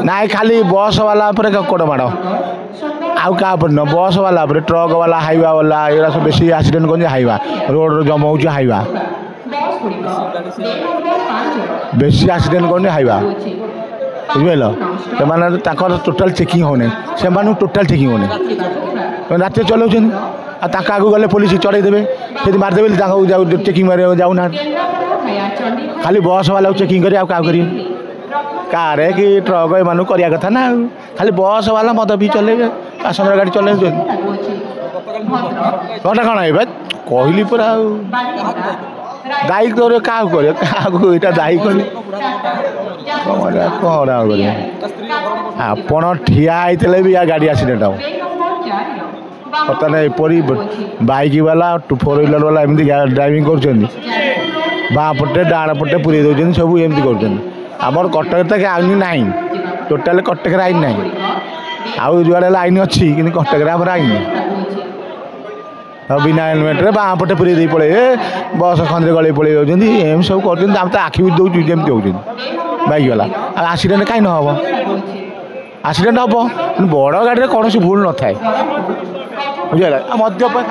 ନାଇଁ ଖାଲି ବସ୍ ବାଲା ଉପରେ କୋଡ଼ ମାଡ଼ ଆଉ କାହା ଉପରେ ନୁହଁ ବସ୍ ବାଲା ଉପରେ ଟ୍ରକ୍ ବାଲା ହାଇୱା ବାଲା ଏଗୁଡ଼ା ସବୁ ବେଶୀ ଆକ୍ସିଡେଣ୍ଟ କରୁଛନ୍ତି ହାଇୱା ରୋଡ଼ରେ ଜମ ହେଉଛି ହାଇୱା ବେଶୀ ଆକ୍ସିଡେଣ୍ଟ କରୁନି ହାଇୱା ବୁଝିପାରିଲ ସେମାନେ ତାଙ୍କର ଟୋଟାଲ୍ ଚେକିଂ ହେଉନି ସେମାନଙ୍କୁ ଟୋଟାଲ୍ ଚେକିଂ ହେଉନି ରାତିରେ ଚଲାଉଛନ୍ତି ଆଉ ତାଙ୍କ ଆଗକୁ ଗଲେ ପୋଲିସ ଚଢ଼େଇ ଦେବେ ସେଠି ମାରିଦେବେ ତାଙ୍କୁ ଚେକିଂ ମାରିବାକୁ ଯାଉନାହାନ୍ତି ଖାଲି ବସ୍ ବାଲାକୁ ଚେକିଂ କରି ଆଉ କାହାକୁ କରିବେ କାର୍ କି ଟ୍ରକ୍ ଏମାନଙ୍କୁ କରିବା କଥା ନା ଆଉ ଖାଲି ବସ୍ ବାଲା ମଦ ବି ଚଲେଇବେ ପାସେଞ୍ଜର ଗାଡ଼ି ଚଲେଇଛନ୍ତି ଘଟଣା କ'ଣ ଏବେ କହିଲି ପୁରା ଆଉ ଦାୟୀ କରିବ କାହାକୁ କରିବ କାହାକୁ ଏଇଟା ଦାୟୀ କରିବ କ'ଣ ଆଉ କରିବ ଆପଣ ଠିଆ ହେଇଥିଲେ ବି ଗାଡ଼ି ଆକ୍ସିଡେଣ୍ଟ ହେବ ବର୍ତ୍ତମାନ ଏପରି ବାଇକ୍ ବାଲା ଫୋର୍ ହ୍ୱିଲର ବାଲା ଏମିତି ଡ୍ରାଇଭିଂ କରୁଛନ୍ତି ବାଁ ପଟେ ଡାହାଣ ପଟେ ପୁରେଇ ଦେଉଛନ୍ତି ସବୁ ଏମିତି କରୁଛନ୍ତି ଆମର କଟକରେ ତ ଆଇନ ନାହିଁ ଟୋଟାଲ୍ କଟକରେ ଆଇନ ନାହିଁ ଆଉ ଯୁଆଡ଼େ ହେଲେ ଆଇନ ଅଛି କିନ୍ତୁ କଟକରେ ଆମର ଆଇନ ଆଉ ବିନା ହେଲମେଟ୍ରେ ବାଁ ପଟେ ପୁରେଇ ଦେଇ ପଳେଇବେ ବସ୍ ଖଣ୍ଡରେ ଗଳେଇ ପଳେଇ ଯାଉଛନ୍ତି ଏମିତି ସବୁ କରୁଛନ୍ତି ଆମେ ତ ଆଖି ବି ଦେଉଛୁ ଯେମିତି ହେଉଛନ୍ତି ବାଇକ୍ ବାଲା ଆଉ ଆକ୍ସିଡେଣ୍ଟ କାହିଁ ନ ହେବ ଆକ୍ସିଡେଣ୍ଟ ହେବ କିନ୍ତୁ ବଡ଼ ଗାଡ଼ିରେ କୌଣସି ଭୁଲ ନଥାଏ ବୁଝିଗଲା ଆଉ ମଦ୍ୟପାନ